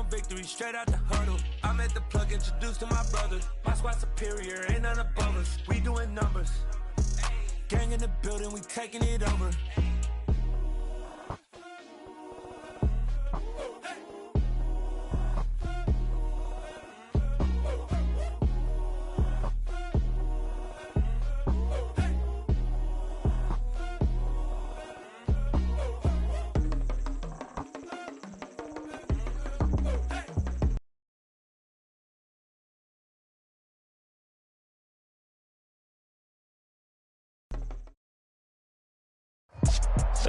victory, straight out the huddle. I'm at the plug, introduced to my brothers. My squad superior, ain't none above us. We doing numbers. Gang in the building, we taking it over.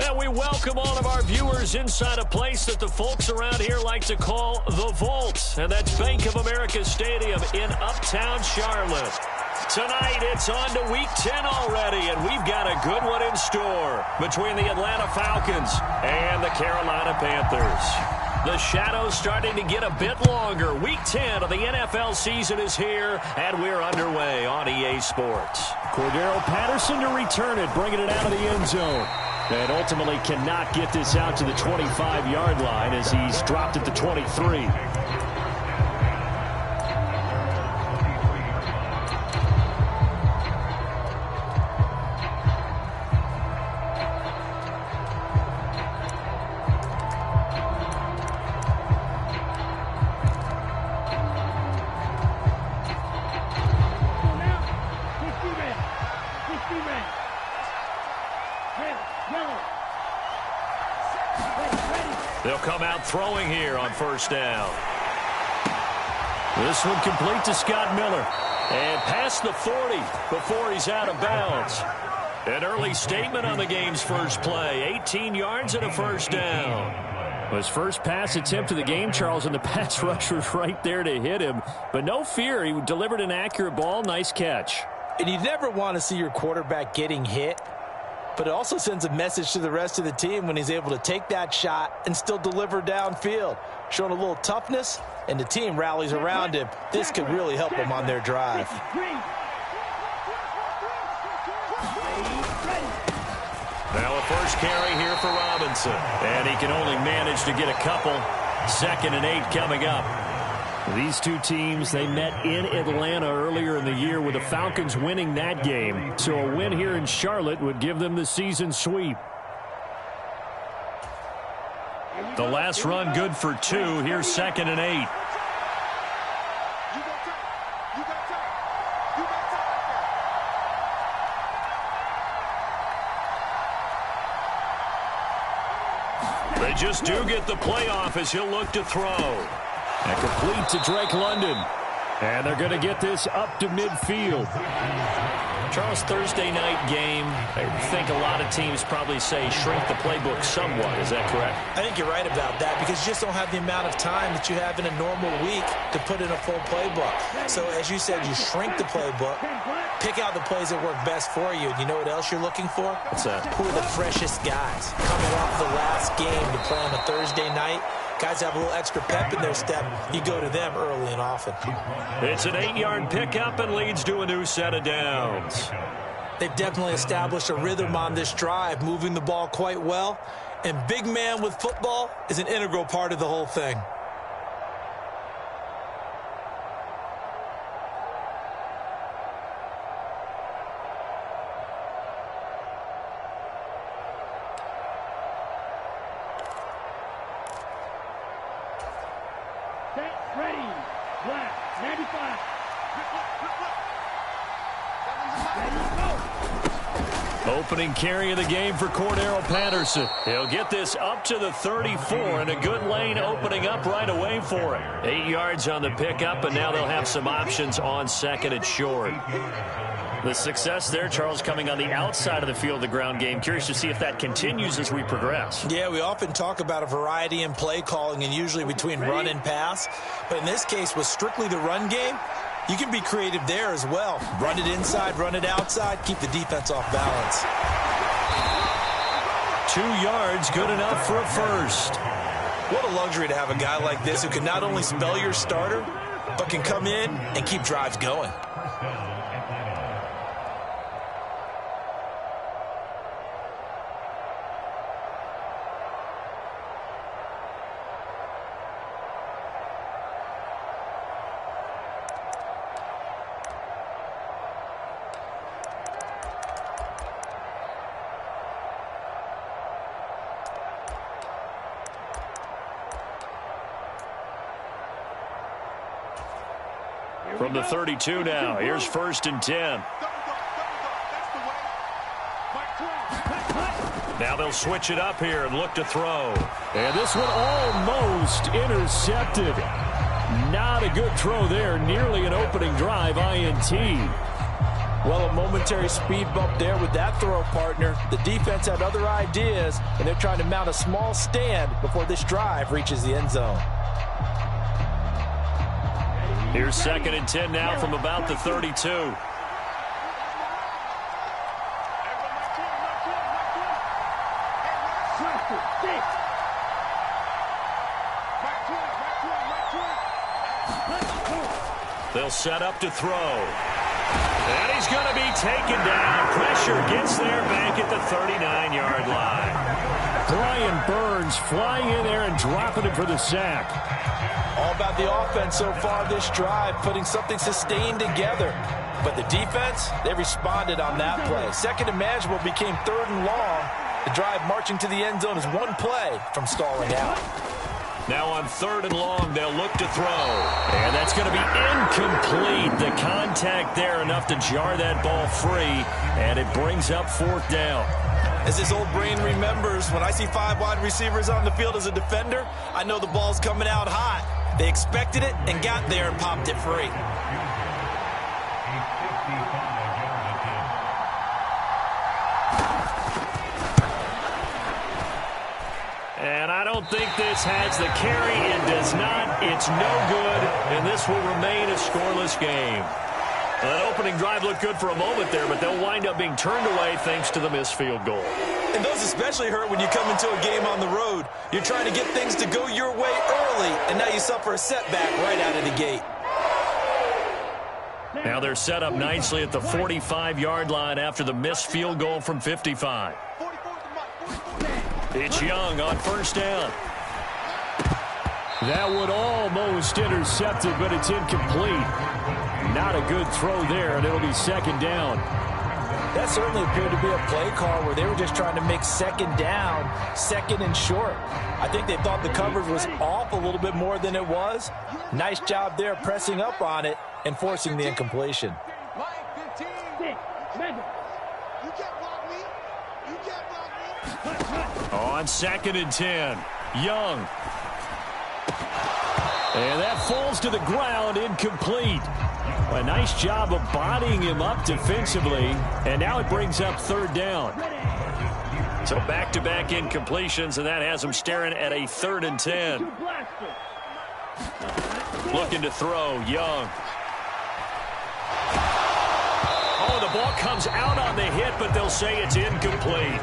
And we welcome all of our viewers inside a place that the folks around here like to call the Vault. And that's Bank of America Stadium in Uptown Charlotte. Tonight, it's on to Week 10 already, and we've got a good one in store between the Atlanta Falcons and the Carolina Panthers. The shadow's starting to get a bit longer. Week 10 of the NFL season is here, and we're underway on EA Sports. Cordero Patterson to return it, bringing it out of the end zone. And ultimately cannot get this out to the 25-yard line as he's dropped at the 23. They'll come out throwing here on first down. This one complete to Scott Miller. And past the 40 before he's out of bounds. An early statement on the game's first play. 18 yards and a first down. His first pass attempt of the game, Charles, and the pass rush was right there to hit him. But no fear, he delivered an accurate ball. Nice catch. And you never want to see your quarterback getting hit. But it also sends a message to the rest of the team when he's able to take that shot and still deliver downfield. Showing a little toughness, and the team rallies around him. This could really help them on their drive. Now a first carry here for Robinson. And he can only manage to get a couple. 2nd and 8 coming up. These two teams, they met in Atlanta earlier in the year with the Falcons winning that game. So a win here in Charlotte would give them the season sweep. The last run good for 2. Here's 2nd and 8. They just do get the playoff as he'll look to throw. And complete to Drake London. And they're going to get this up to midfield. Charles, Thursday night game, I think a lot of teams probably say shrink the playbook somewhat. Is that correct? I think you're right about that because you just don't have the amount of time that you have in a normal week to put in a full playbook. So, as you said, you shrink the playbook, pick out the plays that work best for you. And you know what else you're looking for? What's that? Who are the freshest guys coming off the last game to play on a Thursday night? Guys have a little extra pep in their step. You go to them early and often. It's an 8-yard pickup and leads to a new set of downs. They've definitely established a rhythm on this drive, moving the ball quite well. And big man with football is an integral part of the whole thing. Ready, black, 95. Opening carry of the game for Cordero Patterson. He'll get this up to the 34, and a good lane opening up right away for him. 8 yards on the pickup, and now they'll have some options on 2nd and short. The success there, Charles, coming on the outside of the field, the ground game. Curious to see if that continues as we progress. Yeah, we often talk about a variety in play calling and usually between run and pass. But in this case, with strictly the run game, you can be creative there as well. Run it inside, run it outside, keep the defense off balance. 2 yards, good enough for a first. What a luxury to have a guy like this who can not only spell your starter, but can come in and keep drives going. From the 32 now, here's 1st and 10. Now they'll switch it up here and look to throw. And this one almost intercepted. Not a good throw there. Nearly an opening drive INT. Well, a momentary speed bump there with that throw, partner. The defense had other ideas, and they're trying to mount a small stand before this drive reaches the end zone. Here's 2nd and 10 now from about the 32. They'll set up to throw. And he's going to be taken down. Pressure gets there back at the 39-yard line. Brian Burns flying in there and dropping it for the sack. All about the offense so far this drive, putting something sustained together. But the defense, they responded on that play. 2nd and manageable became 3rd and long. The drive marching to the end zone is one play from stalling out. Now on 3rd and long, they'll look to throw. And that's going to be incomplete. The contact there enough to jar that ball free. And it brings up 4th down. As his old brain remembers, when I see 5 wide receivers on the field as a defender, I know the ball's coming out hot. They expected it and got there and popped it free. And I don't think this has the carry. It does not. It's no good. And this will remain a scoreless game. That opening drive looked good for a moment there, but they'll wind up being turned away thanks to the missed field goal. And those especially hurt when you come into a game on the road. You're trying to get things to go your way early, and now you suffer a setback right out of the gate. Now they're set up nicely at the 45-yard line after the missed field goal from 55. It's Young on 1st down. That one almost intercepted, but it's incomplete. Not a good throw there, and it'll be 2nd down. That certainly appeared to be a play call where they were just trying to make 2nd down, 2nd and short. I think they thought the coverage was off a little bit more than it was. Nice job there pressing up on it and forcing the incompletion. On 2nd and 10, Young. And that falls to the ground, incomplete. A nice job of bodying him up defensively, and now it brings up 3rd down. So back-to-back incompletions, and that has them staring at a 3rd and 10. Looking to throw, Young. Oh, the ball comes out on the hit, but they'll say it's incomplete.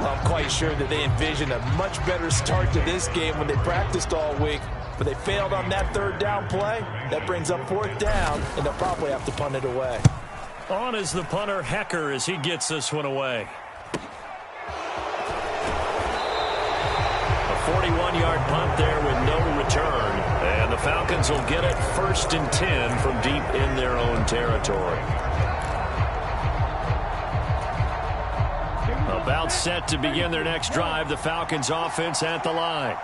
Well, I'm quite sure that they envisioned a much better start to this game when they practiced all week. But they failed on that 3rd down play. That brings up 4th down, and they'll probably have to punt it away. On is the punter, Hecker, as he gets this one away. A 41-yard punt there with no return. And the Falcons will get it 1st and 10 from deep in their own territory. About set to begin their next drive, the Falcons offense at the line.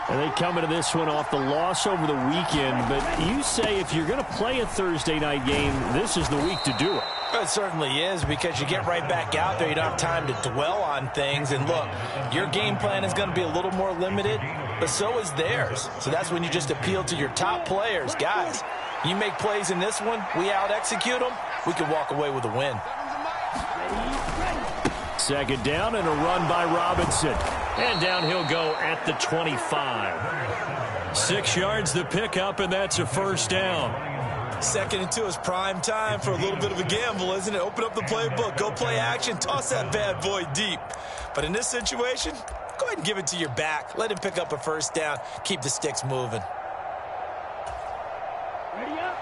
And they come into this one off the loss over the weekend. But you say if you're going to play a Thursday night game, this is the week to do it. It certainly is, because you get right back out there. You don't have time to dwell on things. And look, your game plan is going to be a little more limited, but so is theirs. So that's when you just appeal to your top players. Guys, you make plays in this one, we out-execute them, we can walk away with a win. 2nd down and a run by Robinson. And down he'll go at the 25. 6 yards the pickup, and that's a 1st down. 2nd and 2 is prime time for a little bit of a gamble, isn't it? Open up the playbook, go play action, toss that bad boy deep. But in this situation, go ahead and give it to your back. Let him pick up a 1st down. Keep the sticks moving. Ready up.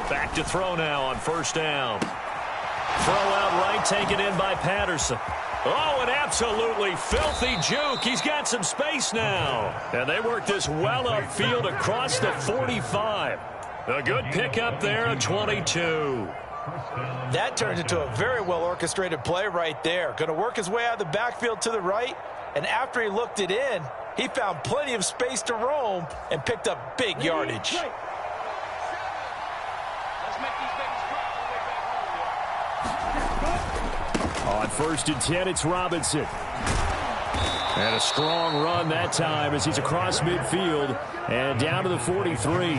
Back to throw now on 1st down. Throw out right, taken in by Patterson. Oh, an absolutely filthy juke. He's got some space now. And they work this well upfield across the 45. A good pickup there, a 22. That turns into a very well-orchestrated play right there. Going to work his way out of the backfield to the right, and after he looked it in, he found plenty of space to roam and picked up big yardage. On 1st and 10, it's Robinson. And a strong run that time as he's across midfield and down to the 43.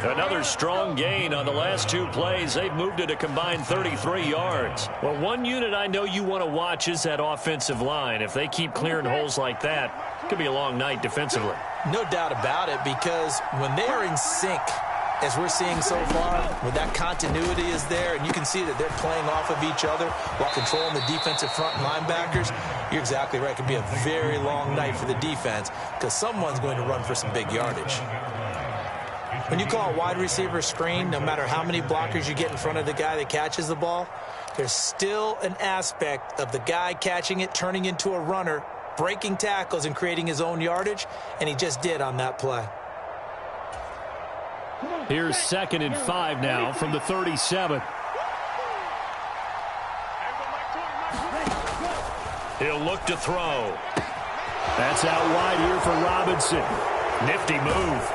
Another strong gain on the last 2 plays. They've moved it a combined 33 yards. Well, one unit I know you want to watch is that offensive line. If they keep clearing holes like that, it could be a long night defensively. No doubt about it, because when they are in sync, as we're seeing so far, when that continuity is there, and you can see that they're playing off of each other while controlling the defensive front linebackers, you're exactly right. It could be a very long night for the defense because someone's going to run for some big yardage. When you call a wide receiver screen, no matter how many blockers you get in front of the guy that catches the ball, there's still an aspect of the guy catching it, turning into a runner, breaking tackles and creating his own yardage, and he just did on that play. Here's 2nd and 5 now from the 37. He'll look to throw. That's out wide here for Robinson. Nifty move.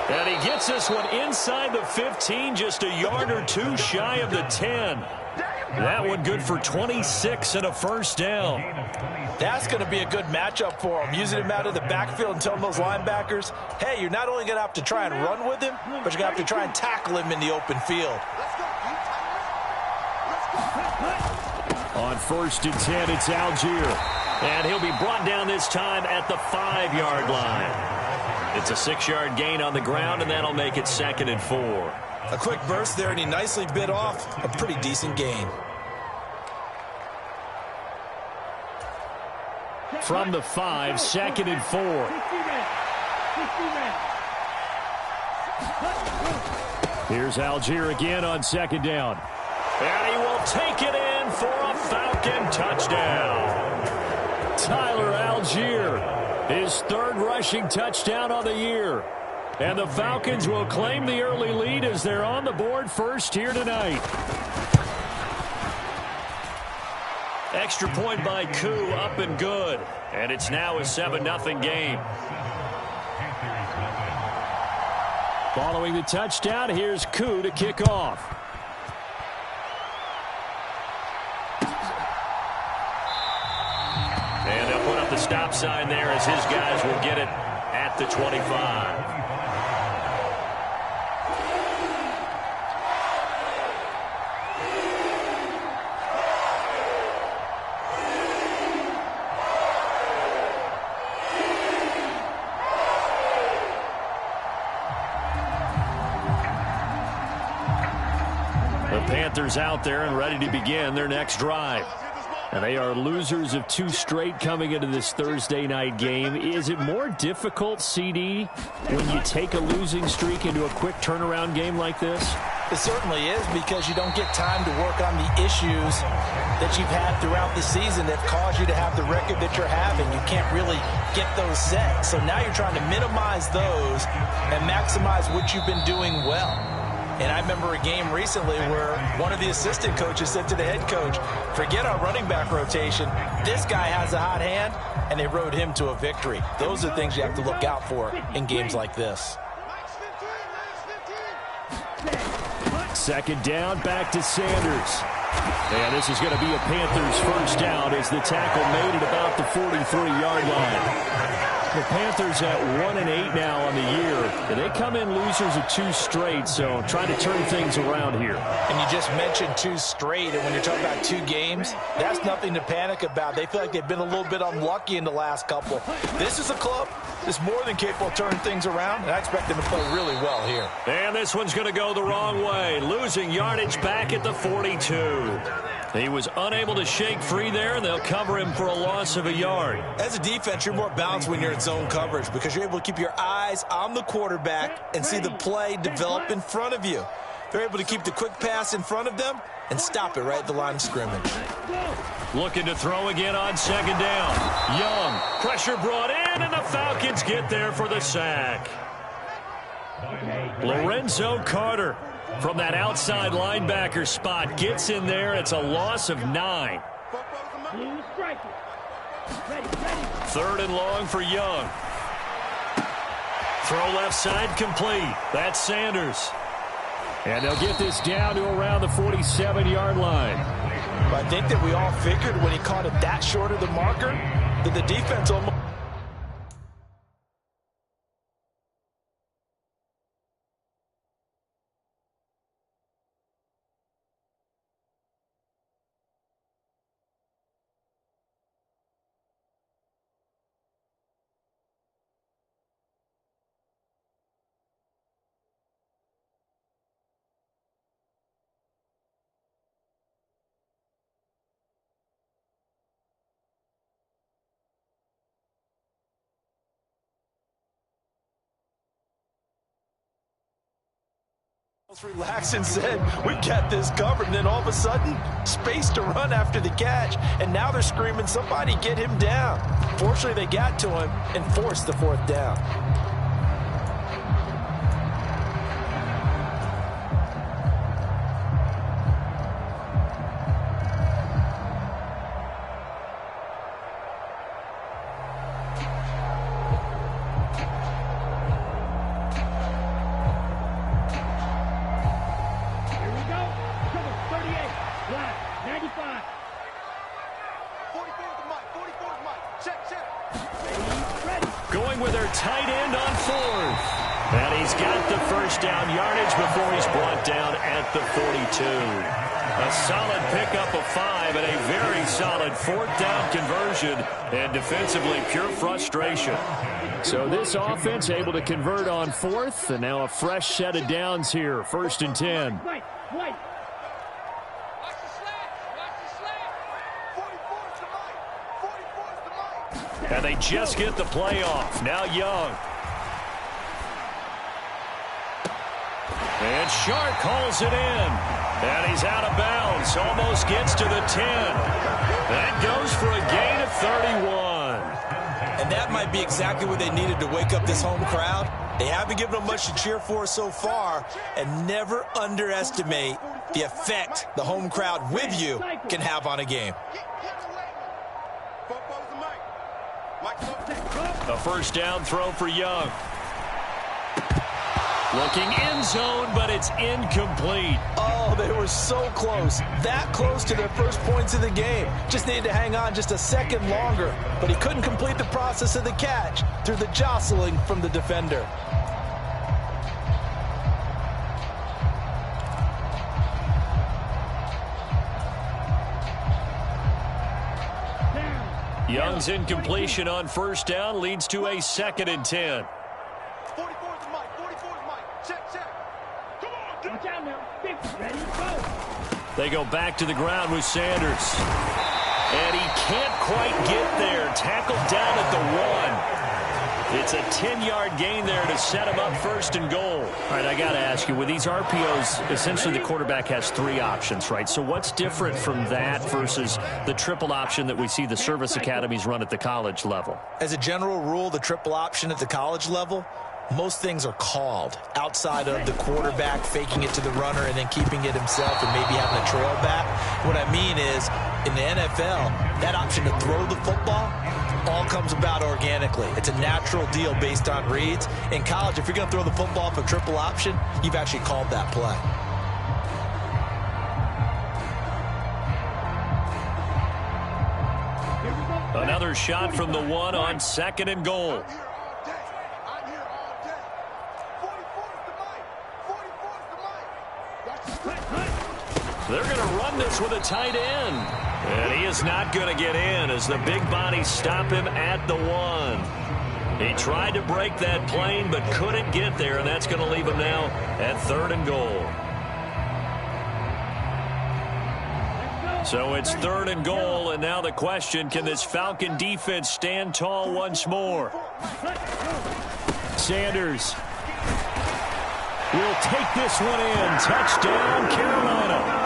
And he gets this one inside the 15, just a yard or 2 shy of the 10. That one good for 26 and a first down. That's going to be a good matchup for him, using him out of the backfield and telling those linebackers, hey, you're not only going to have to try and run with him, but you're going to have to try and tackle him in the open field. On 1st and 10, it's Algier. And he'll be brought down this time at the 5-yard line. It's a 6-yard gain on the ground, and that'll make it 2nd and 4. A quick burst there, and he nicely bit off a pretty decent gain. From the 5, 2nd and 4. Here's Algier again on 2nd down. And he will take it in for a Falcon touchdown. Tyler Algier, his 3rd rushing touchdown on the year. And the Falcons will claim the early lead as they're on the board first here tonight. Extra point by Koo, up and good. And it's now a 7-0 game. Following the touchdown, here's Koo to kick off. And they'll put up the stop sign there as his guys will get it at the 25. Panthers out there and ready to begin their next drive. And they are losers of 2 straight coming into this Thursday night game. Is it more difficult, CD, when you take a losing streak into a quick turnaround game like this? It certainly is, because you don't get time to work on the issues that you've had throughout the season that caused you to have the record that you're having. You can't really get those set. So now you're trying to minimize those and maximize what you've been doing well. And I remember a game recently where one of the assistant coaches said to the head coach, forget our running back rotation. This guy has a hot hand, and they rode him to a victory. Those are things you have to look out for in games like this. 2nd down, back to Sanders. And this is going to be a Panthers first down as the tackle made at about the 43-yard line. The Panthers at 1-8 now on the year. And they come in losers of 2 straight, so trying to turn things around here. And you just mentioned 2 straight, and when you're talking about 2 games, that's nothing to panic about. They feel like they've been a little bit unlucky in the last couple. This is a club that's more than capable of turning things around, and I expect them to play really well here. And this one's going to go the wrong way, losing yardage back at the 42. He was unable to shake free there, and they'll cover him for a loss of a yard. As a defense, you're more balanced when you're in zone coverage because you're able to keep your eyes on the quarterback and see the play develop in front of you. They're able to keep the quick pass in front of them and stop it right at the line of scrimmage. Looking to throw again on 2nd down. Young, pressure brought in, and the Falcons get there for the sack. Lorenzo Carter from that outside linebacker spot. Gets in there. It's a loss of 9. Blue striker. Ready. 3rd and long for Young. Throw left side complete. That's Sanders. And they'll get this down to around the 47-yard line. I think that we all figured when he caught it that short of the marker that the defense almost... relaxed and said, we've got this covered, and then all of a sudden, space to run after the catch, and now they're screaming, somebody get him down. Fortunately, they got to him and forced the 4th down. Going with their tight end on 4th. And he's got the first down yardage before he's brought down at the 42. A solid pickup of 5 and a very solid 4th down conversion. And defensively, pure frustration. So this offense able to convert on 4th, and now a fresh set of downs here. 1st and 10. White. And they just get the play off. Now Young. And Sharp calls it in. And he's out of bounds. Almost gets to the 10. That goes for a gain of 31. And that might be exactly what they needed to wake up this home crowd. They haven't given them much to cheer for so far. And never underestimate the effect the home crowd with you can have on a game. A first down throw for Young. Looking end zone, but it's incomplete. Oh, they were so close. That close to their first points of the game. Just needed to hang on just a second longer. But he couldn't complete the process of the catch through the jostling from the defender. Young's incompletion on first down leads to a 2nd and 10. 44's Mike. 44's Mike. Check. Come on, watch out now. Ready, go. They go back to the ground with Sanders. And he can't quite get there. Tackled down at the 1. It's a 10-yard gain there to set him up 1st and goal. All right, I got to ask you, with these RPOs, essentially the quarterback has 3 options, right? So what's different from that versus the triple option that we see the service academies run at the college level? As a general rule, the triple option at the college level, most things are called outside of the quarterback faking it to the runner and then keeping it himself and maybe having a trail back. What I mean is, in the NFL, that option to throw the football all comes about organically. It's a natural deal based on reads. In college, if you're going to throw the football for triple option, you've actually called that play. Another shot from the 1 on 2nd and goal. They're going to run this with a tight end. And he is not going to get in as the big bodies stop him at the 1. He tried to break that plane but couldn't get there, and that's going to leave him now at 3rd and goal. So it's 3rd and goal, and now the question, can this Falcon defense stand tall once more? Sanders will take this one in. Touchdown, Carolina.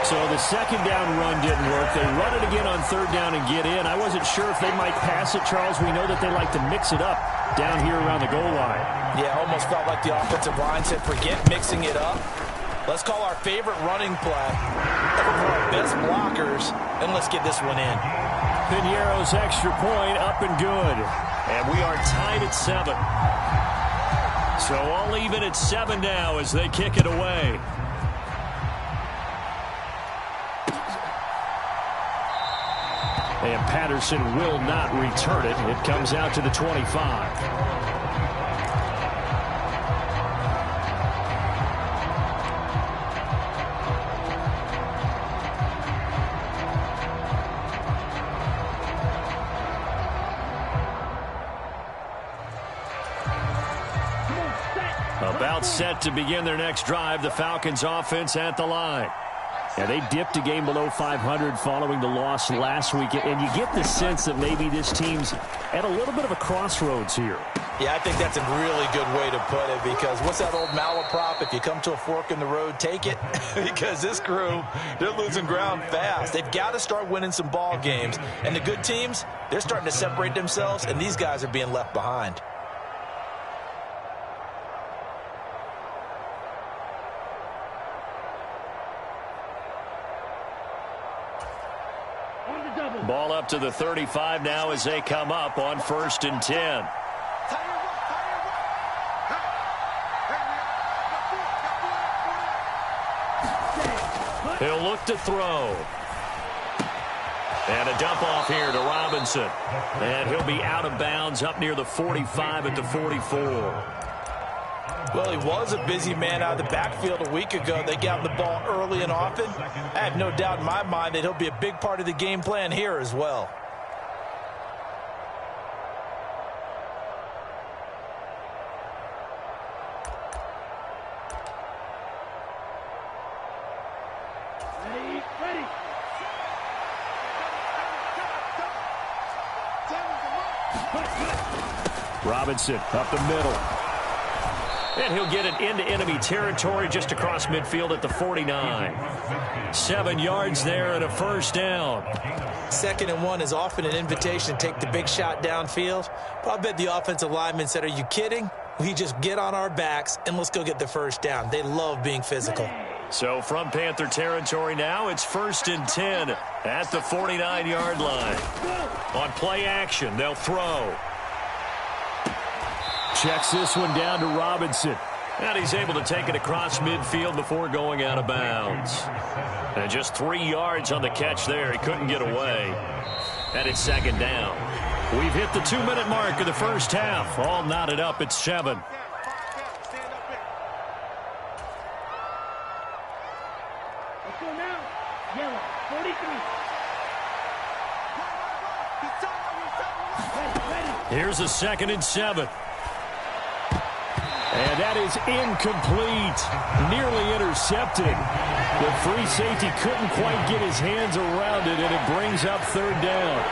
So the 2nd down run didn't work. They run it again on 3rd down and get in. I wasn't sure if they might pass it, Charles. We know that they like to mix it up down here around the goal line. Yeah, almost felt like the offensive line said, forget mixing it up. Let's call our favorite running play, one of our best blockers, and let's get this one in. Piñeiro's extra point up and good. And we are tied at 7. So all even at 7 now as they kick it away. And Patterson will not return it. It comes out to the 25. About set to begin their next drive. The Falcons offense at the line. Yeah, they dipped a game below 500 following the loss last week. And you get the sense that maybe this team's at a little bit of a crossroads here. Yeah, I think that's a really good way to put it, because what's that old malaprop? If you come to a fork in the road, take it. Because this crew, they're losing ground fast. They've got to start winning some ball games. And the good teams, they're starting to separate themselves, and these guys are being left behind. Ball up to the 35 now as they come up on 1st and 10. He'll look to throw. And a dump off here to Robinson. And he'll be out of bounds up near the 45 at the 44. Well, he was a busy man out of the backfield a week ago. They got him the ball early and often. I have no doubt in my mind that he'll be a big part of the game plan here as well. Ready. Robinson up the middle. And he'll get it into enemy territory just across midfield at the 49. 7 yards there and a first down. 2nd and 1 is often an invitation to take the big shot downfield. But I bet the offensive lineman said, are you kidding? We just get on our backs and let's go get the first down. They love being physical. So from Panther territory now, it's 1st and 10 at the 49-yard line. On play action, they'll throw. Checks this one down to Robinson. And he's able to take it across midfield before going out of bounds. And just 3 yards on the catch there. He couldn't get away. And it's 2nd down. We've hit the 2-minute mark of the first half. All knotted up at 7. Let's go now. Yellow, 43. Here's a 2nd and 7. And that is incomplete. Nearly intercepted. The free safety couldn't quite get his hands around it, and it brings up 3rd down.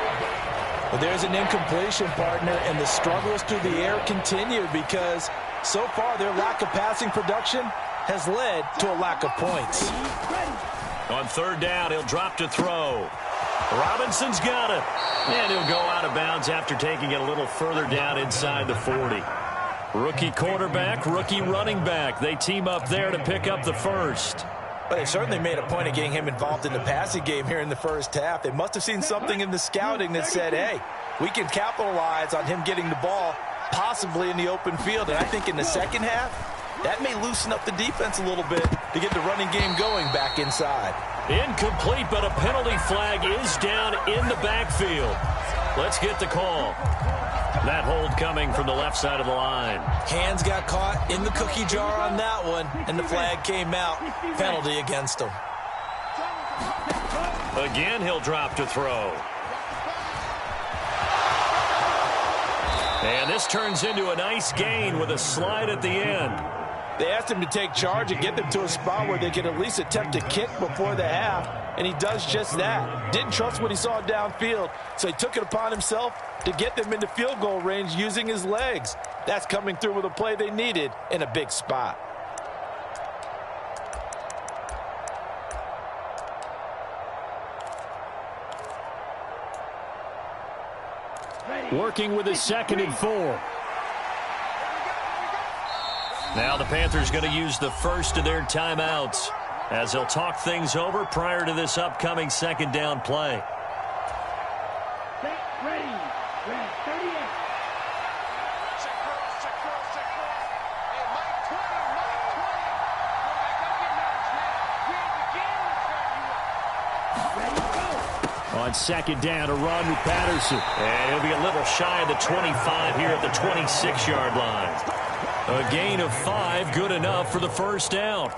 Well, there's an incompletion, partner, and the struggles through the air continue because so far their lack of passing production has led to a lack of points. On 3rd down, he'll drop to throw. Robinson's got it. And he'll go out of bounds after taking it a little further down inside the 40. Rookie quarterback, rookie running back. They team up there to pick up the first. But they certainly made a point of getting him involved in the passing game here in the first half. They must have seen something in the scouting that said, hey, we can capitalize on him getting the ball possibly in the open field. And I think in the second half, that may loosen up the defense a little bit to get the running game going back inside. Incomplete, but a penalty flag is down in the backfield. Let's get the call. That hold coming from the left side of the line. Hands got caught in the cookie jar on that one, and the flag came out. Penalty against him. Again, he'll drop to throw. And this turns into a nice gain with a slide at the end. They asked him to take charge and get them to a spot where they could at least attempt a kick before the half, and he does just that. Didn't trust what he saw downfield, so he took it upon himself to get them into field goal range using his legs. That's coming through with a play they needed in a big spot. Working with his 2nd and 4. Now the Panthers going to use the first of their timeouts as they'll talk things over prior to this upcoming second down play. Set, ready. Red 38. Check cross, check cross, check cross. Hey, Mike 20, Mike 20. Quarterback, don't get nervous, man. We ain't the game. We're Ready, go. On second down, a run with Patterson. And he'll be a little shy of the 25 here at the 26-yard line. A gain of 5, good enough for the first down.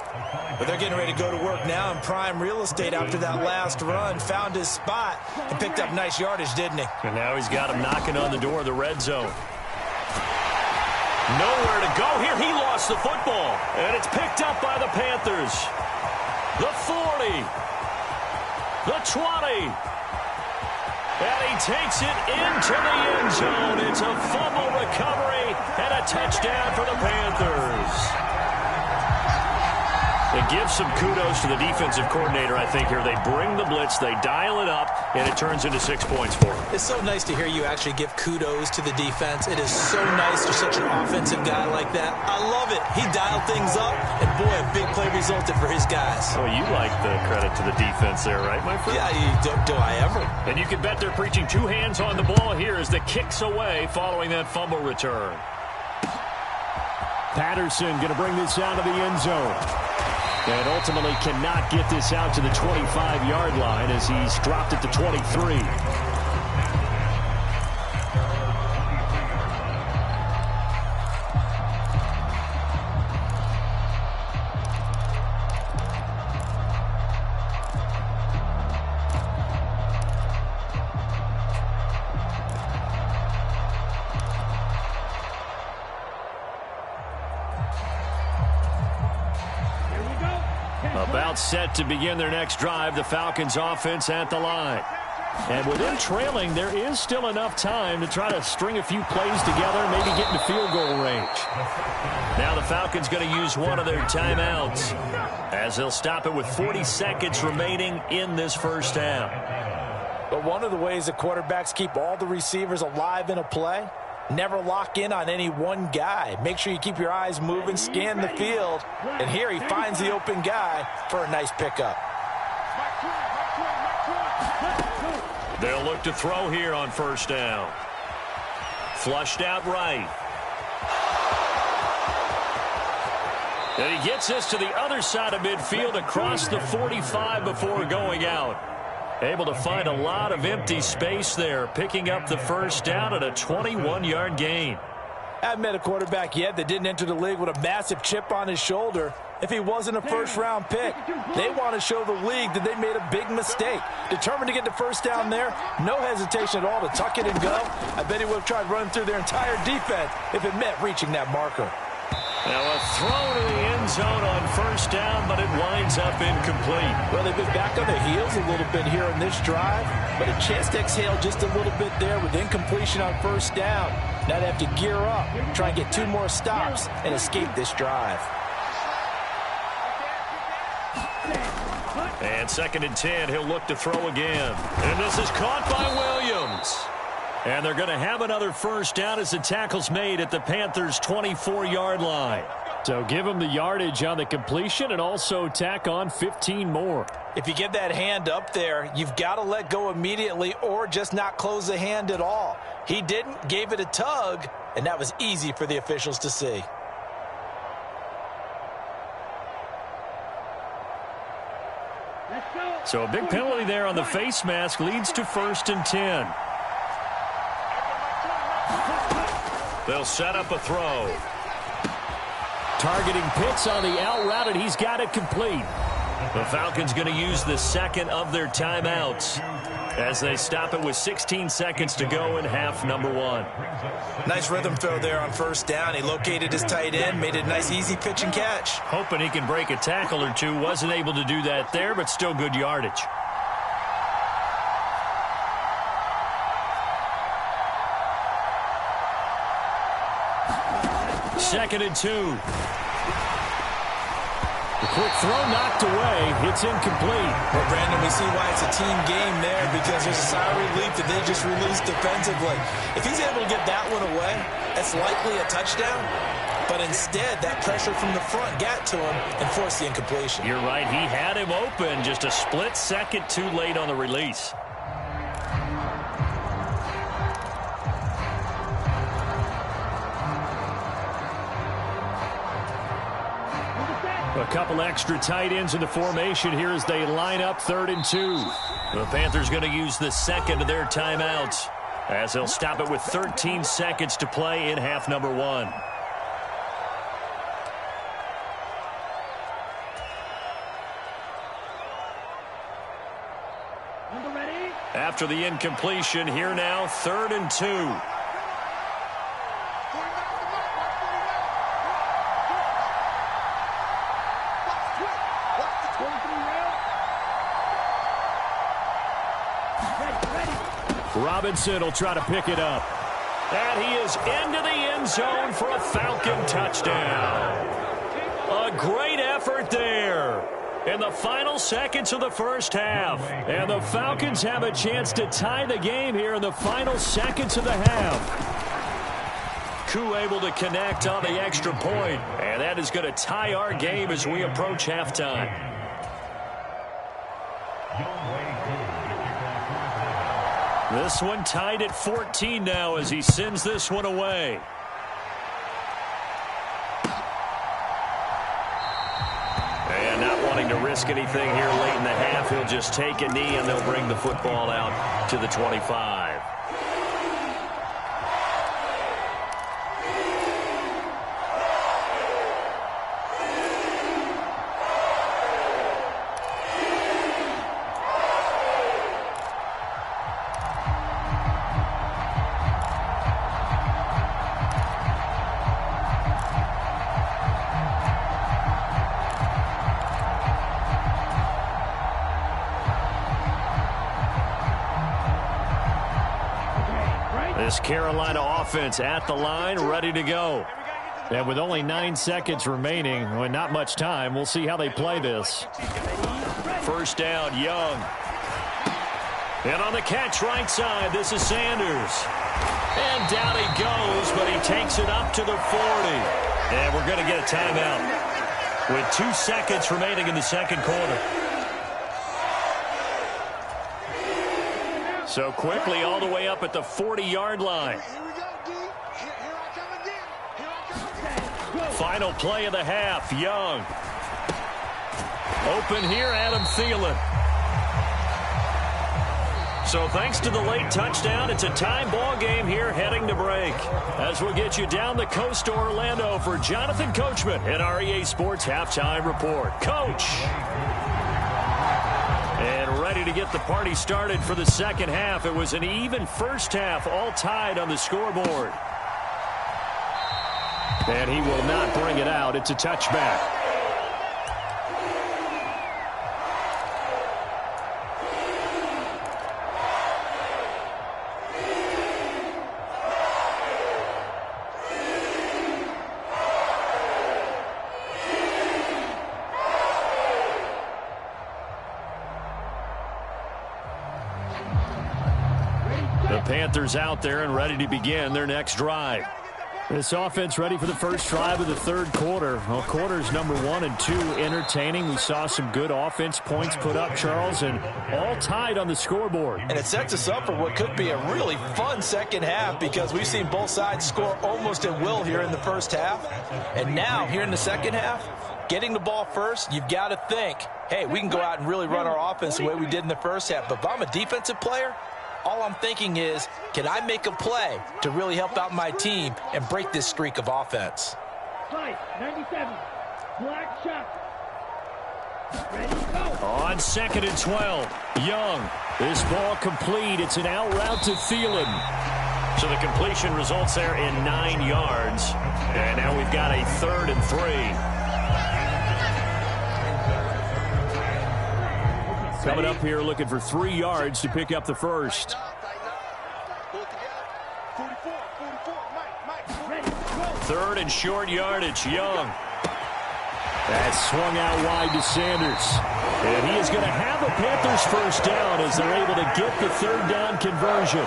But they're getting ready to go to work now in prime real estate after that last run. Found his spot and picked up nice yardage, didn't he? And now he's got him knocking on the door of the red zone. Nowhere to go here. He lost the football. And it's picked up by the Panthers. The 40. The 20. And he takes it into the end zone. It's a fumble recovery and a touchdown for the Panthers. It gives some kudos to the defensive coordinator, I think, here. They bring the blitz, they dial it up, and it turns into 6 points for them. It's so nice to hear you actually give kudos to the defense. It is so nice for such an offensive guy like that. I love it. He dialed things up, and boy, a big play resulted for his guys. Oh, you like the credit to the defense there, right, my friend? Yeah, do I ever? And you can bet they're preaching 2 hands on the ball here as the kick's away following that fumble return. Patterson going to bring this out of the end zone. And ultimately cannot get this out to the 25-yard line as he's dropped it to 23. About set to begin their next drive, the Falcons offense at the line. And with them trailing, there is still enough time to try to string a few plays together, maybe get into field goal range. Now the Falcons going to use one of their timeouts as they'll stop it with 40 seconds remaining in this first half. But one of the ways that quarterbacks keep all the receivers alive in a play, never lock in on any one guy. Make sure you keep your eyes moving, scan the field. And here he finds the open guy for a nice pickup. They'll look to throw here on first down. Flushed out right. And he gets this to the other side of midfield across the 45 before going out. Able to find a lot of empty space there, picking up the first down at a 21-yard gain. I haven't met a quarterback yet that didn't enter the league with a massive chip on his shoulder if he wasn't a first-round pick. They want to show the league that they made a big mistake. Determined to get the first down there, no hesitation at all to tuck it and go. I bet he would have tried running through their entire defense if it meant reaching that marker. Now a throw to the end zone on first down, but it winds up incomplete. Well, they've been back on their heels a little bit here in this drive, but a chance to exhale just a little bit there with incompletion on first down. Now they have to gear up, try and get 2 more stops, and escape this drive. And 2nd and 10, he'll look to throw again. And this is caught by Williams. And they're going to have another first down as the tackle's made at the Panthers' 24-yard line. So give him the yardage on the completion and also tack on 15 more. If you get that hand up there, you've got to let go immediately or just not close the hand at all. He didn't, gave it a tug, and that was easy for the officials to see. So a big penalty there on the face mask leads to 1st and 10. They'll set up a throw. Targeting Pitts on the out route, and he's got it complete. The Falcons going to use the second of their timeouts as they stop it with 16 seconds to go in half number 1. Nice rhythm throw there on first down. He located his tight end, made it a nice easy pitch and catch. Hoping he can break a tackle or two. Wasn't able to do that there, but still good yardage. Second and 2. The quick throw knocked away. It's incomplete. Well, Brandon, we see why it's a team game there because there's a sigh of relief that they just released defensively. If he's able to get that one away, that's likely a touchdown. but instead that pressure from the front got to him and forced the incompletion. You're right. He had him open, just a split second too late on the release. A couple extra tight ends in the formation here as they line up 3rd and 2. The Panthers going to use the second of their timeouts as they'll stop it with 13 seconds to play in half number 1. After the incompletion, here now, 3rd and 2. Robinson will try to pick it up. And he is into the end zone for a Falcon touchdown. A great effort there in the final seconds of the first half. And the Falcons have a chance to tie the game here in the final seconds of the half. Koo able to connect on the extra point. And that is going to tie our game as we approach halftime. This one tied at 14 now as he sends this one away. And not wanting to risk anything here late in the half, he'll just take a knee and they'll bring the football out to the 25. This Carolina offense at the line, ready to go. And with only 9 seconds remaining, and not much time, we'll see how they play this. First down, Young. And on the catch right side, this is Sanders. And down he goes, but he takes it up to the 40. And we're going to get a timeout with 2 seconds remaining in the second quarter. So quickly all the way up at the 40-yard line. Final play of the half, Young. Open here, Adam Thielen. So thanks to the late touchdown, it's a time ball game here heading to break. As we'll get you down the coast to Orlando for Jonathan Coachman in our EA Sports Halftime Report. Coach. And ready to get the party started for the second half. It was an even first half, all tied on the scoreboard. And he will not bring it out. It's a touchback. Panthers out there and ready to begin their next drive. This offense ready for the first drive of the third quarter. Well, quarters number 1 and 2 entertaining. We saw some good offense points put up, Charles, and all tied on the scoreboard. And it sets us up for what could be a really fun second half because we've seen both sides score almost at will here in the first half. And now, here in the second half, getting the ball first, you've got to think, hey, we can go out and really run our offense the way we did in the first half. But if I'm a defensive player, all I'm thinking is, can I make a play to really help out my team and break this streak of offense? 97, black shot. Ready, go. On 2nd and 12, Young. This ball complete. It's an out route to Thielen. So the completion results there in 9 yards. And now we've got a 3rd and 3. Coming up here looking for 3 yards to pick up the first. 3rd and short yardage, Young. That's swung out wide to Sanders. And he is going to have a Panthers first down as they're able to get the 3rd down conversion.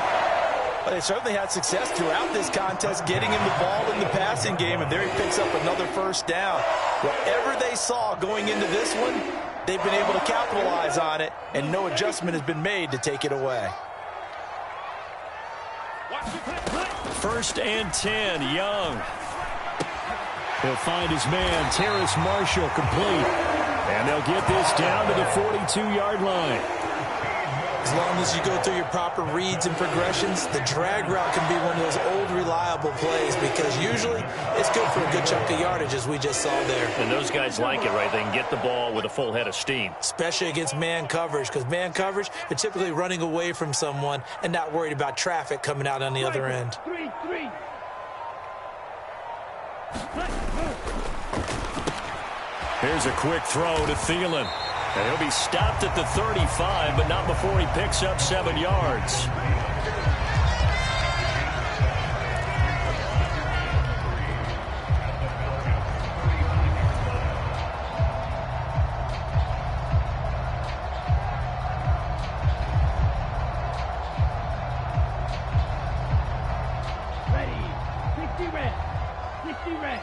Well, they certainly had success throughout this contest getting him the ball in the passing game, and there he picks up another first down. Whatever they saw going into this one, they've been able to capitalize on it, and no adjustment has been made to take it away. First and 10, Young. He'll find his man, Terrace Marshall, complete. And they'll get this down to the 42-yard line. As long as you go through your proper reads and progressions, the drag route can be one of those old reliable plays because usually it's good for a good chunk of yardage, as we just saw there. And those guys like it, right? They can get the ball with a full head of steam. Especially against man coverage, because man coverage, they're typically running away from someone and not worried about traffic coming out on the other end. 3-3. Here's a quick throw to Thielen. And he'll be stopped at the 35, but not before he picks up 7 yards. Ready. 60 red. 60 red.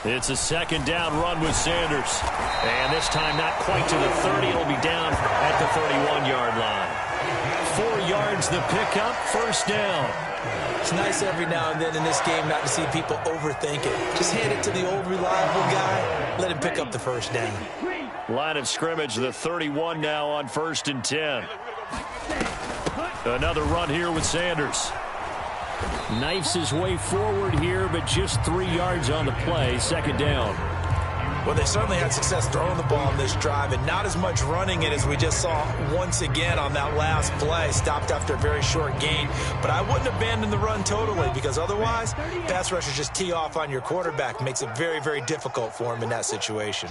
It's a second down run with Sanders. And this time not quite to the 30. It'll be down at the 31-yard line. 4 yards the pickup, first down. It's nice every now and then in this game not to see people overthink it. Just hand it to the old reliable guy. Let him pick up the first down. Line of scrimmage, the 31 now on first and 10. Another run here with Sanders. Knifes his way forward here, but just 3 yards on the play, second down. Well, they certainly had success throwing the ball in this drive, and not as much running it as we just saw once again on that last play. Stopped after a very short gain, but I wouldn't abandon the run totally because otherwise, pass rushers just tee off on your quarterback. Makes it very, very difficult for him in that situation.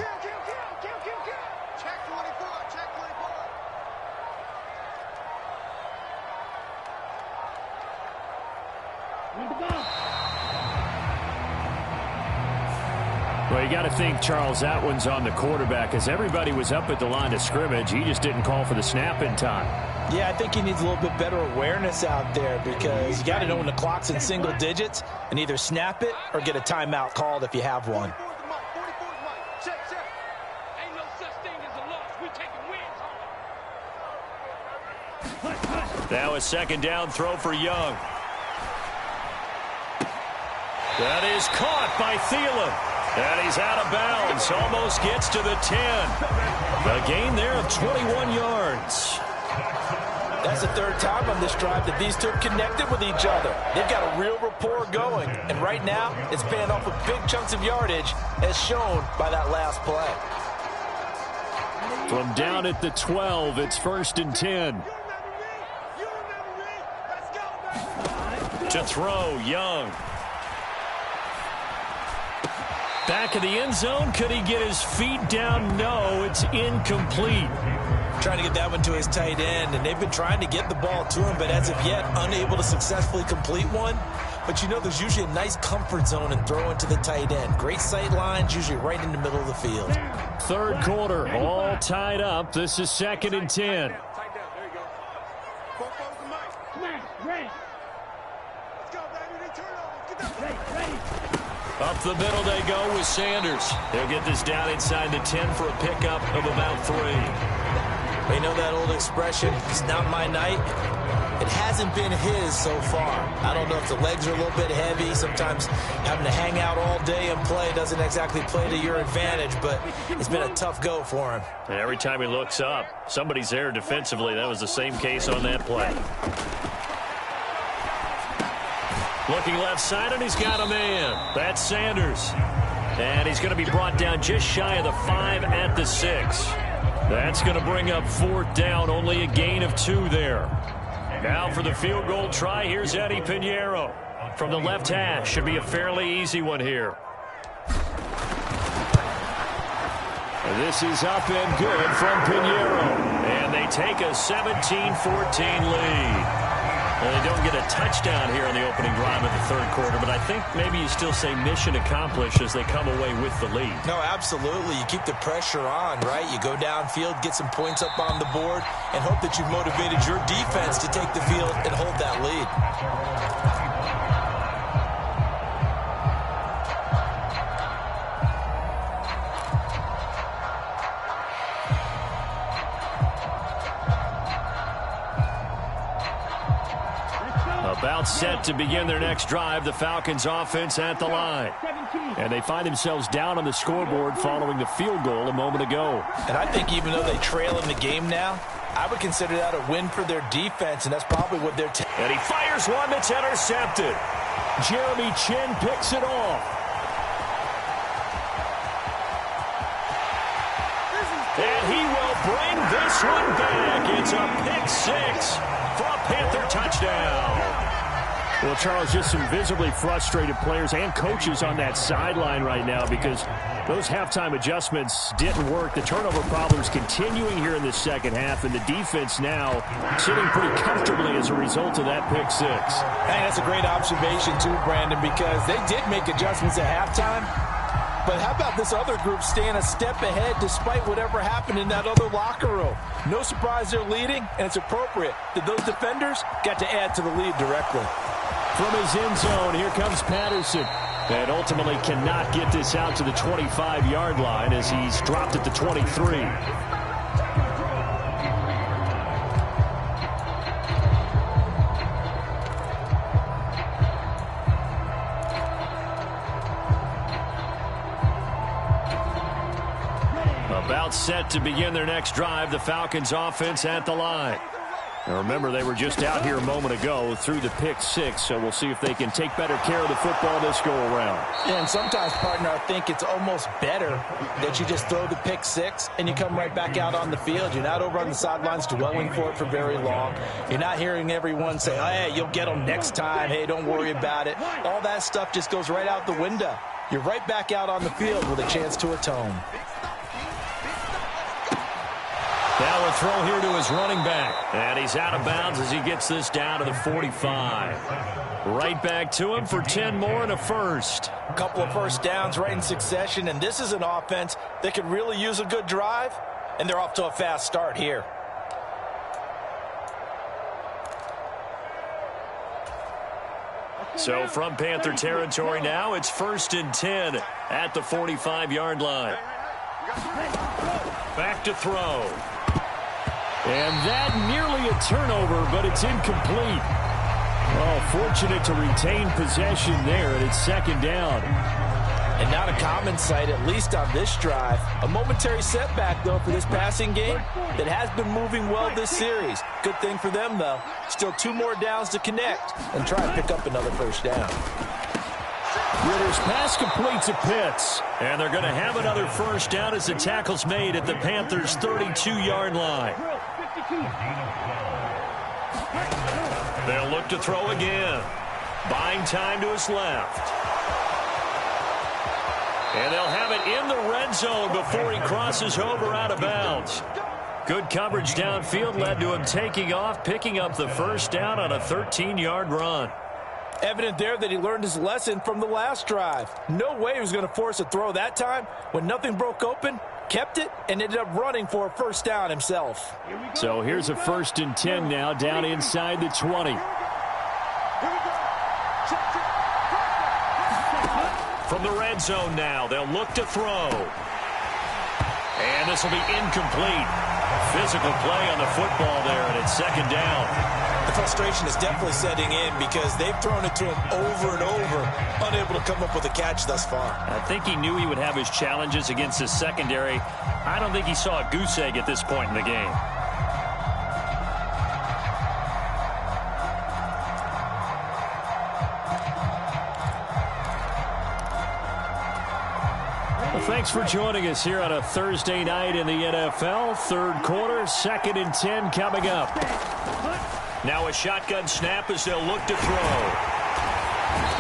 Well, you got to think, Charles, that one's on the quarterback as everybody was up at the line of scrimmage. He just didn't call for the snap in time. Yeah, I think he needs a little bit better awareness out there because you got to know when the clock's in single digits and either snap it or get a timeout called if you have one. Now a second down throw for Young. That is caught by Thielen. And he's out of bounds. Almost gets to the 10. A gain there of 21 yards. That's the third time on this drive that these two have connected with each other. They've got a real rapport going. And right now, it's paying off with big chunks of yardage as shown by that last play. From down at the 12, it's first and 10. To throw, Young. Back of the end zone. Could he get his feet down? No, it's incomplete. Trying to get that one to his tight end, and they've been trying to get the ball to him, but as of yet, unable to successfully complete one. But you know there's usually a nice comfort zone in throwing to the tight end. Great sight lines, usually right in the middle of the field. Third quarter, all tied up. This is second and 10. Up the middle they go with Sanders. They'll get this down inside the 10 for a pickup of about 3. You know that old expression, it's not my night? It hasn't been his so far. I don't know if the legs are a little bit heavy. Sometimes having to hang out all day and play doesn't exactly play to your advantage, but it's been a tough go for him. And every time he looks up, somebody's there defensively. That was the same case on that play. Looking left side, and he's got a man. That's Sanders. And he's going to be brought down just shy of the 5 at the 6. That's going to bring up fourth down. Only a gain of 2 there. Now for the field goal try, here's Eddie Pinheiro. From the left hash, should be a fairly easy one here. This is up and good from Pinheiro. And they take a 17-14 lead. Well, they don't get a touchdown here in the opening drive of the third quarter, but I think maybe you still say mission accomplished as they come away with the lead. No, absolutely. You keep the pressure on, right? You go downfield, get some points up on the board, and hope that you've motivated your defense to take the field and hold that lead. About set to begin their next drive, the Falcons offense at the line. And they find themselves down on the scoreboard following the field goal a moment ago. And I think even though they trail in the game now, I would consider that a win for their defense, and that's probably what they're... And he fires one that's intercepted. Jeremy Chin picks it off. And he will bring this one back. It's a pick six for a Panther touchdown. Well, Charles, just some visibly frustrated players and coaches on that sideline right now because those halftime adjustments didn't work. The turnover problems continuing here in the second half, and the defense now sitting pretty comfortably as a result of that pick six. Hey, that's a great observation too, Brandon, because they did make adjustments at halftime. But how about this other group staying a step ahead despite whatever happened in that other locker room? No surprise they're leading, and it's appropriate that those defenders got to add to the lead directly. From his end zone, here comes Patterson. And ultimately cannot get this out to the 25-yard line as he's dropped at the 23. About set to begin their next drive, the Falcons offense at the line. Now remember, they were just out here a moment ago through the pick six, so we'll see if they can take better care of the football this go-around. Yeah, and sometimes, partner, I think it's almost better that you just throw the pick six and you come right back out on the field. You're not over on the sidelines dwelling for it for very long. You're not hearing everyone say, oh, hey, you'll get them next time. Hey, don't worry about it. All that stuff just goes right out the window. You're right back out on the field with a chance to atone. Now a throw here to his running back. And he's out of bounds as he gets this down to the 45. Right back to him for 10 more and a first. A couple of first downs right in succession, and this is an offense that could really use a good drive, and they're off to a fast start here. So from Panther territory now, it's 1st and 10 at the 45-yard line. Back to throw. And that nearly a turnover, but it's incomplete. Oh, fortunate to retain possession there, and it's 2nd down. And not a common sight, at least on this drive. A momentary setback, though, for this passing game that has been moving well this series. Good thing for them, though. Still 2 more downs to connect and try and pick up another first down. Ritter's pass complete to Pitts. And they're going to have another first down as the tackle's made at the Panthers' 32-yard line. They'll look to throw again. Buying time to his left. And they'll have it in the red zone before he crosses over out of bounds. Good coverage downfield led to him taking off, picking up the first down on a 13-yard run. Evident there that he learned his lesson from the last drive. No way he was going to force a throw that time. When nothing broke open, kept it, and ended up running for a first down himself. So here's a 1st and 10 now down inside the 20. From the red zone now, they'll look to throw. And this will be incomplete. Physical play on the football there, and it's 2nd down. The frustration is definitely setting in because they've thrown it to him over and over, unable to come up with a catch thus far. I think he knew he would have his challenges against his secondary. I don't think he saw a goose egg at this point in the game. Well, thanks for joining us here on a Thursday night in the NFL. 3rd quarter, 2nd and 10 coming up. Now a shotgun snap as they'll look to throw.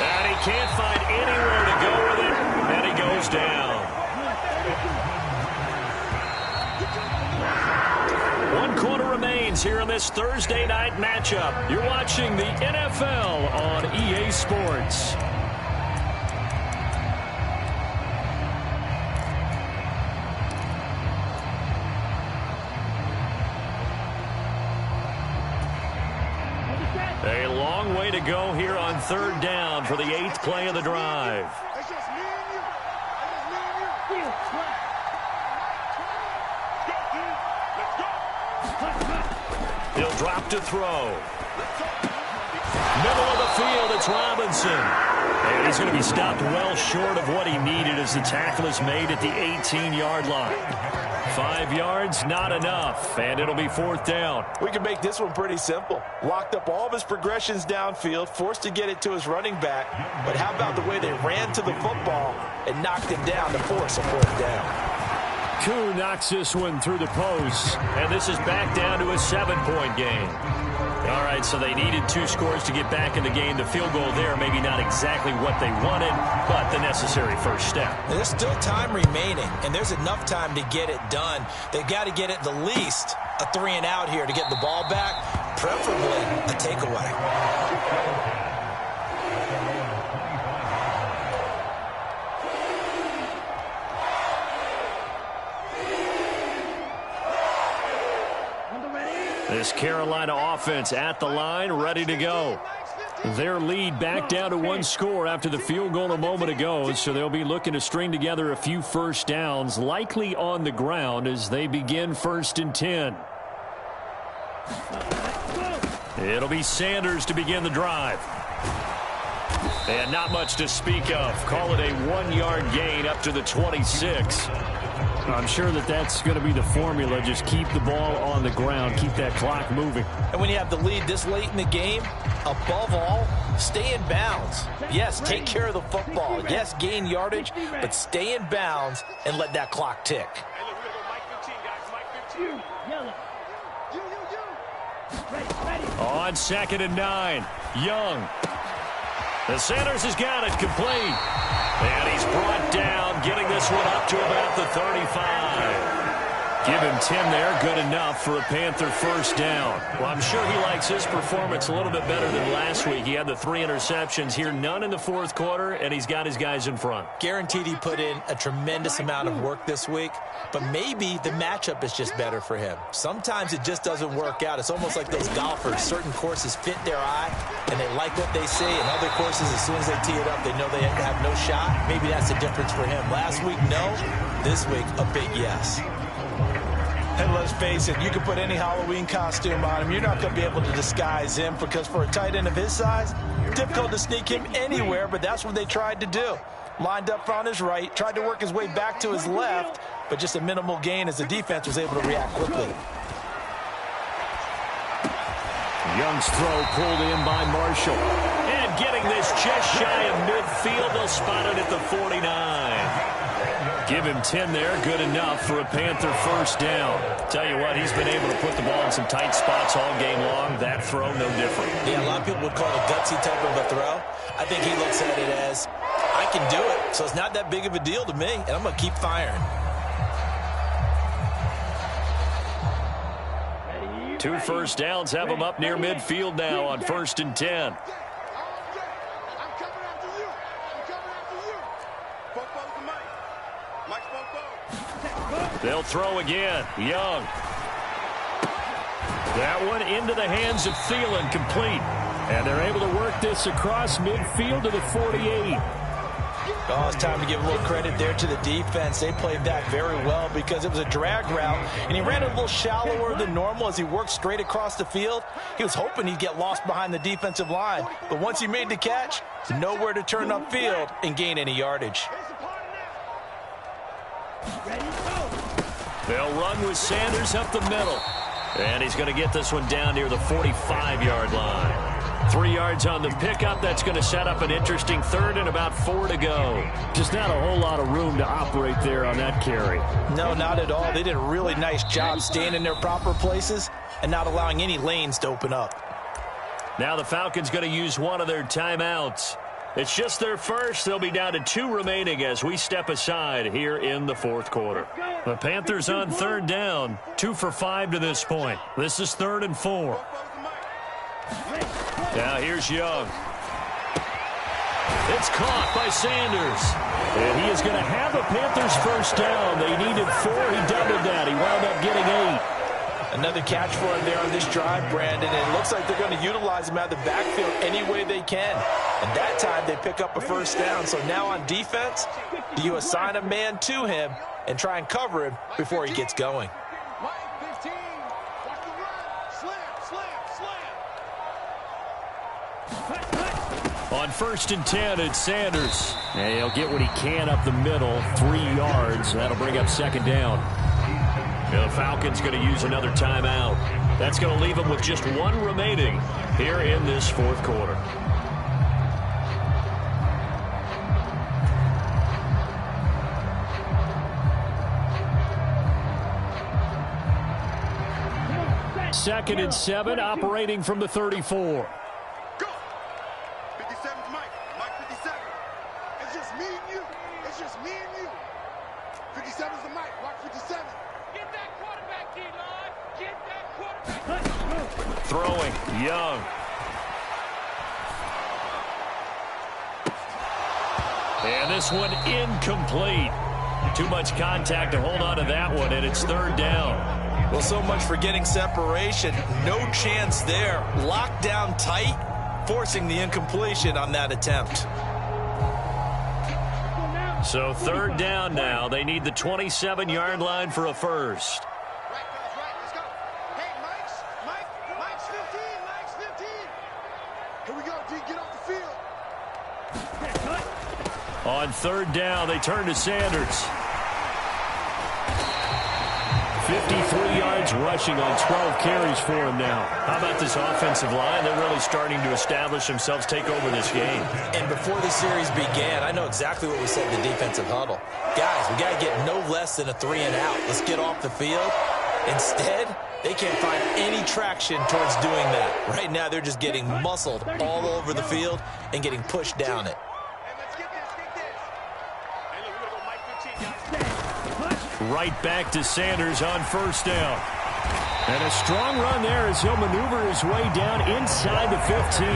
And he can't find anywhere to go with it, and he goes down. 1 quarter remains here in this Thursday night matchup. You're watching the NFL on EA Sports. A long way to go here on 3rd down for the 8th play of the drive. It's just me and you. It's just me and you. Let's go. He'll drop to throw. Middle of the field, it's Robinson. And he's going to be stopped well short of what he needed as the tackle is made at the 18-yard line. 5 yards, not enough, and it'll be 4th down. We can make this one pretty simple. Locked up all of his progressions downfield, forced to get it to his running back. But how about the way they ran to the football and knocked him down to force a 4th down? Koo knocks this one through the post, and this is back down to a 7-point game. All right, so they needed 2 scores to get back in the game. The field goal there, maybe not exactly what they wanted, but the necessary first step. There's still time remaining, and there's enough time to get it done. They've got to get at the least a 3-and-out here to get the ball back, preferably a takeaway. This Carolina offense at the line, ready to go. Their lead back down to 1 score after the field goal a moment ago, so they'll be looking to string together a few first downs, likely on the ground as they begin 1st and 10. It'll be Sanders to begin the drive. And not much to speak of. Call it a 1-yard gain up to the 26. I'm sure that that's going to be the formula. Just keep the ball on the ground. Keep that clock moving. And when you have the lead this late in the game, above all, stay in bounds. Yes, take care of the football. Yes, gain yardage, but stay in bounds and let that clock tick. Hey, look, we're going to go Mike 15, guys. Mike 15. Yellow. You. On 2nd and 9, Young. The Sanders has got it complete. And he's brought down, getting this one up to about the 35. Give him 10 there, good enough for a Panther first down. Well, I'm sure he likes his performance a little bit better than last week. He had the 3 interceptions here, none in the 4th quarter, and he's got his guys in front. Guaranteed he put in a tremendous amount of work this week, but maybe the matchup is just better for him. Sometimes it just doesn't work out. It's almost like those golfers. Certain courses fit their eye, and they like what they see, and other courses, as soon as they tee it up, they know they have no shot. Maybe that's the difference for him. Last week, no. This week, a big yes. And let's face it, you can put any Halloween costume on him. You're not going to be able to disguise him because for a tight end of his size, difficult to sneak him anywhere, but that's what they tried to do. Lined up on his right, tried to work his way back to his left, but just a minimal gain as the defense was able to react quickly. Young's throw pulled in by Marshall. And getting this just shy of midfield, they'll spot it at the 49. Give him 10 there, good enough for a Panther first down. Tell you what, he's been able to put the ball in some tight spots all game long. That throw, no different. Yeah, a lot of people would call it a gutsy type of a throw. I think he looks at it as, I can do it, so it's not that big of a deal to me, and I'm going to keep firing. 2 first downs have him up near midfield now on 1st and 10. They'll throw again. Young. That one into the hands of Thielen, complete. And they're able to work this across midfield to the 48. Oh, it's time to give a little credit there to the defense. They played that very well because it was a drag route, and he ran it a little shallower than normal as he worked straight across the field. He was hoping he'd get lost behind the defensive line, but once he made the catch, nowhere to turn upfield and gain any yardage. They'll run with Sanders up the middle. And he's going to get this one down near the 45-yard line. 3 yards on the pickup. That's going to set up an interesting 3rd and about 4 to go. Just not a whole lot of room to operate there on that carry. No, not at all. They did a really nice job staying in their proper places and not allowing any lanes to open up. Now the Falcons going to use one of their timeouts. It's just their first. They'll be down to 2 remaining as we step aside here in the fourth quarter. The Panthers on third down, 2 for 5 to this point. This is 3rd and 4. Now here's Young. It's caught by Sanders. And he is going to have a Panthers first down. They needed 4. He doubled that. He wound up getting 8. Another catch for him there on this drive, Brandon, and it looks like they're going to utilize him out of the backfield any way they can. And that time they pick up a first down. So now on defense, do you assign a man to him and try and cover him before he gets going? On 1st and 10, it's Sanders. And he'll get what he can up the middle, 3 yards. That'll bring up 2nd down. The Falcons going to use another timeout. That's going to leave them with just 1 remaining here in this fourth quarter. Second and 7, operating from the 34. Go! 57's Mike. Mike 57. It's just me and you. It's just me and you. 57's the Mike. Mike 57. Get that quarterback, D-line. Get that quarterback. Throwing, Young. And this one incomplete. Too much contact to hold on to that one, and it's 3rd down. Well, so much for getting separation. No chance there. Locked down tight, forcing the incompletion on that attempt. So 3rd down now. They need the 27-yard line for a first. Right, guys, right. Let's go. Hey, Mike's 15. Mike's 15. Here we go, D. Get off the field. On 3rd down, they turn to Sanders. 53 yards rushing on 12 carries for him now. How about this offensive line? They're really starting to establish themselves, take over this game. And before the series began, I know exactly what we said in the defensive huddle. Guys, we got to get no less than a 3 and out. Let's get off the field. Instead, they can't find any traction towards doing that. Right now, they're just getting muscled all over the field and getting pushed down it. Right back to Sanders on 1st down. And a strong run there as he'll maneuver his way down inside the 15.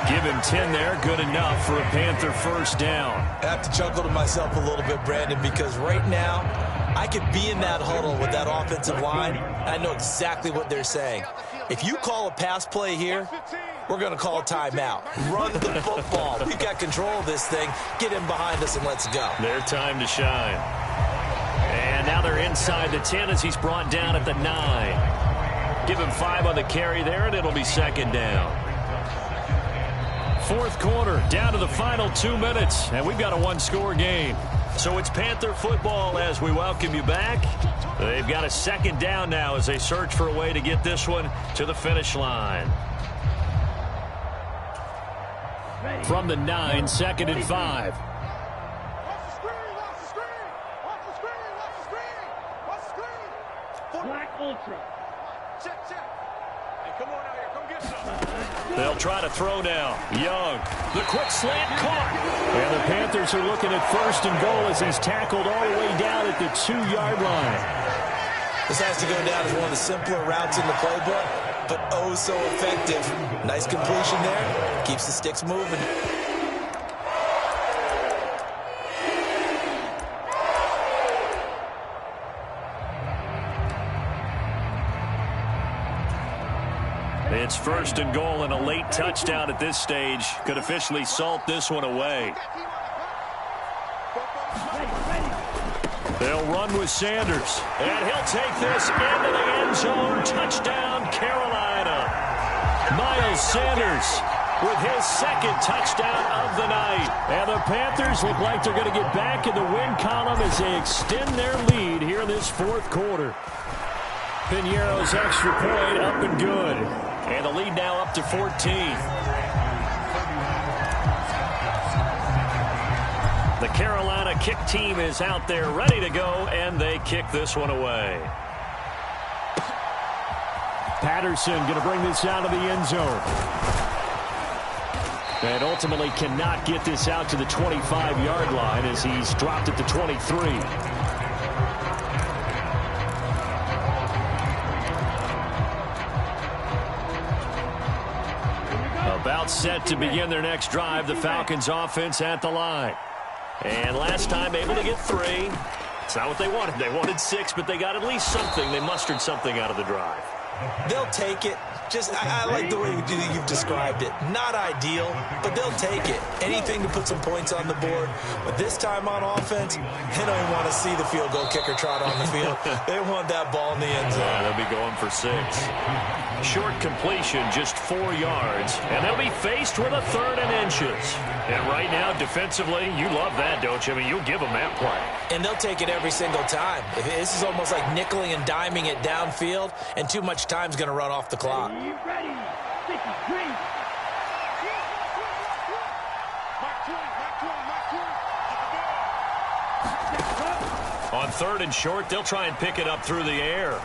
Give him 10 there, good enough for a Panther first down. I have to chuckle to myself a little bit, Brandon, because right now, I could be in that huddle with that offensive line, and I know exactly what they're saying. If you call a pass play here, we're going to call a timeout. Run the football. We've got control of this thing. Get him behind us and let's go. Their time to shine. And now they're inside the 10 as he's brought down at the 9. Give him 5 on the carry there, and it'll be 2nd down. Fourth quarter, down to the final 2 minutes, and we've got a 1-score game. So it's Panther football as we welcome you back. They've got a 2nd down now as they search for a way to get this one to the finish line. From the 9, 2nd and 5. Black Ultra. Check. Hey, come on out here. Come get some. They'll try to throw now. Young. The quick slant caught. And the Panthers are looking at 1st and goal as he's tackled all the way down at the 2-yard line. This has to go down as one of the simpler routes in the playbook, but oh so effective. Nice completion there. Keeps the sticks moving. It's 1st and goal, and a late touchdown at this stage could officially salt this one away. They'll run with Sanders, and he'll take this into the end zone. Touchdown, Carolina. Miles Sanders with his 2nd touchdown of the night. And the Panthers look like they're going to get back in the win column as they extend their lead here in this fourth quarter. Piñeiro's extra point up and good. And the lead now up to 14. The Carolina kick team is out there ready to go, and they kick this one away. Patterson going to bring this out of the end zone. And ultimately cannot get this out to the 25-yard line as he's dropped at the 23. About set to begin their next drive, the Falcons offense at the line. And last time able to get 3. It's not what they wanted. They wanted 6, but they got at least something. They mustered something out of the drive. They'll take it. I like the way you've described it. Not ideal, but they'll take it. Anything to put some points on the board. But this time on offense, they don't even want to see the field goal kicker trot on the field. They want that ball in the end zone. Yeah, they'll be going for 6. Short completion, just 4 yards. And they'll be faced with a 3rd and inches. And right now, defensively, you love that, don't you? I mean, you'll give them that play. And they'll take it every single time. This is almost like nickeling and diming it downfield, and too much time's going to run off the clock. Ready. Sticky, green. On 3rd and short, they'll try and pick it up through the air.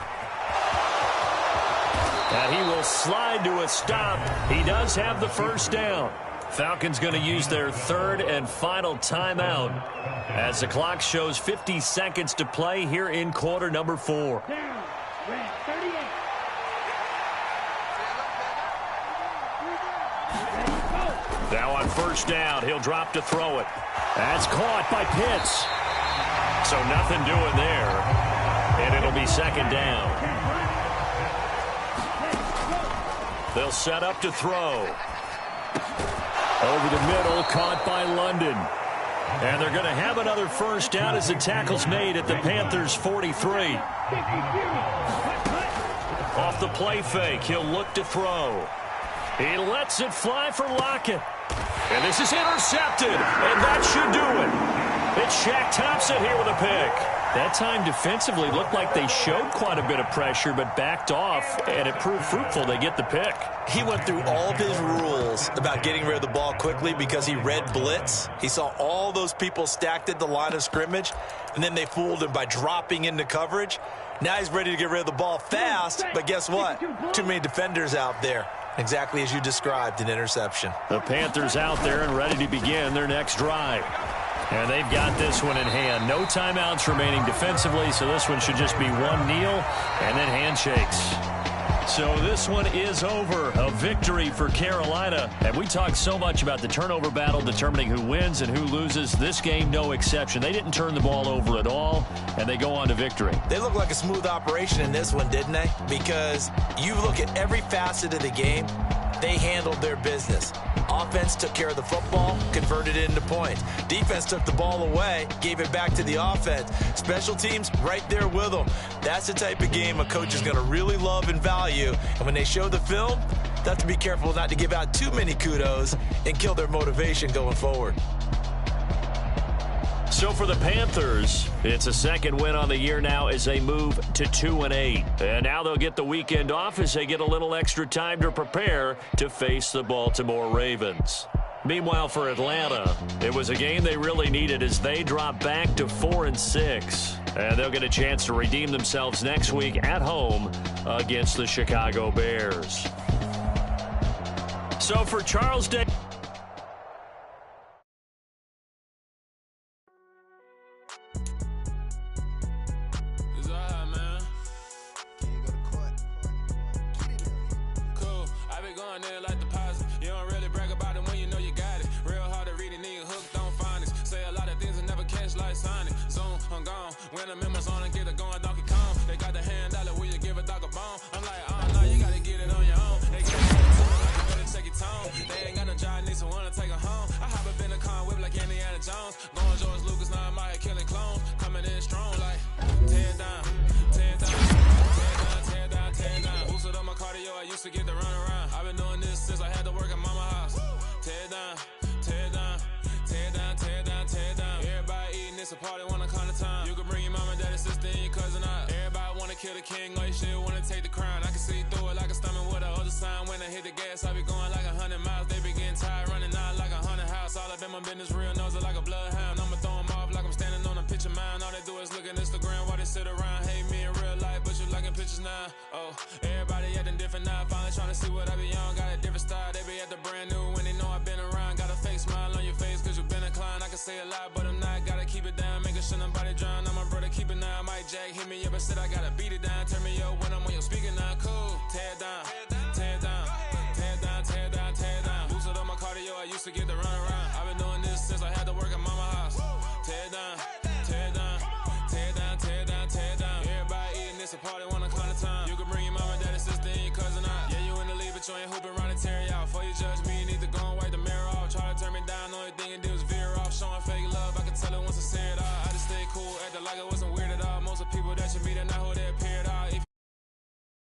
And he will slide to a stop. He does have the first down. Falcons going to use their 3rd and final timeout as the clock shows 50 seconds to play here in quarter number 4. Down. Red 38. Now on first down, he'll drop to throw it. That's caught by Pitts. So nothing doing there. And it'll be 2nd down. They'll set up to throw. Over the middle, caught by London. And they're going to have another first down as the tackle's made at the Panthers' 43. Off the play fake, he'll look to throw. He lets it fly for Lockett. And this is intercepted, and that should do it. It's Shaq Thompson here with a pick. That time defensively looked like they showed quite a bit of pressure but backed off, and it proved fruitful. They get the pick. He went through all of his rules about getting rid of the ball quickly because he read blitz. He saw all those people stacked at the line of scrimmage, and then they fooled him by dropping into coverage. Now he's ready to get rid of the ball fast, but guess what? Too many defenders out there. Exactly as you described, an interception. The Panthers out there and ready to begin their next drive. And they've got this one in hand. No timeouts remaining defensively, so this one should just be one kneel and then handshakes. So this one is over. A victory for Carolina. And we talked so much about the turnover battle determining who wins and who loses. This game, no exception. They didn't turn the ball over at all, and they go on to victory. They look like a smooth operation in this one, didn't they? Because you look at every facet of the game, they handled their business. Offense took care of the football, converted it into points. Defense took the ball away, gave it back to the offense. Special teams right there with them. That's the type of game a coach is going to really love and value. And when they show the film, they have to be careful not to give out too many kudos and kill their motivation going forward. So for the Panthers, it's a 2nd win on the year now as they move to 2-8. And now they'll get the weekend off as they get a little extra time to prepare to face the Baltimore Ravens. Meanwhile, for Atlanta, it was a game they really needed as they drop back to 4-6. And they'll get a chance to redeem themselves next week at home against the Chicago Bears. So for Charles Day. When I'm in my zone and get it going, Donkey Kong. They got the hand dollar, will you give a dog a bone? I'm like, no, you gotta get it on your own. They get it on the check your tone. They ain't got no job, need someone to take her home. I hop up in the car, whip like Indiana Jones. Going George Lucas, now I'm out here killing clones. Coming in strong like, tear down, tear down, tear down, tear down, tear down. Boosted up my cardio, I used to get the run around. I've been doing this since I had to work at mama house. Tear down, tear down, tear down, tear down, tear down. Everybody eating, it's a party, one kind of time. You can bring your mama, daddy, sister, and your cousin out. Everybody wanna kill the king, or you shit wanna take the crown. I can see through it like a stomach with a other sign. When I hit the gas, I be going like 100 miles. They be getting tired, running out like 100 house. All up in my business, real nose like a bloodhound. I'ma throw them off like I'm standing on a picture mound. All they do is look at Instagram while they sit around. Hate me in real life, but you liking pictures now. Oh, everybody acting different now. Finally trying to see what I be on. Got a different style, they be at the brand new when they know I've been around. say a lot, but I'm not. Gotta keep it down, making sure nobody drown. I'm my brother, keep it now. Mike Jack hit me up and said I gotta beat it down. Turn me up when I'm on your speaker now. Cool, tear it down, tear it down, tear it down, tear it down, tear it down. Boosted up my cardio, I used to get to run around. I've been doing this since I had to work at mama house. Tear it down, tear it down, tear it down, tear it down, tear it down. Everybody eating this a party one o'clock of time. You can bring your mama, daddy, sister, and your cousin out. Yeah, you in the league, but you ain't hooping around and tear out. Before you judge me, you need to go and wipe the mirror off. Try to turn me down, only thing you did was veer off. Showing fake love, I could tell it once I say it all. I just stay cool, acting like I wasn't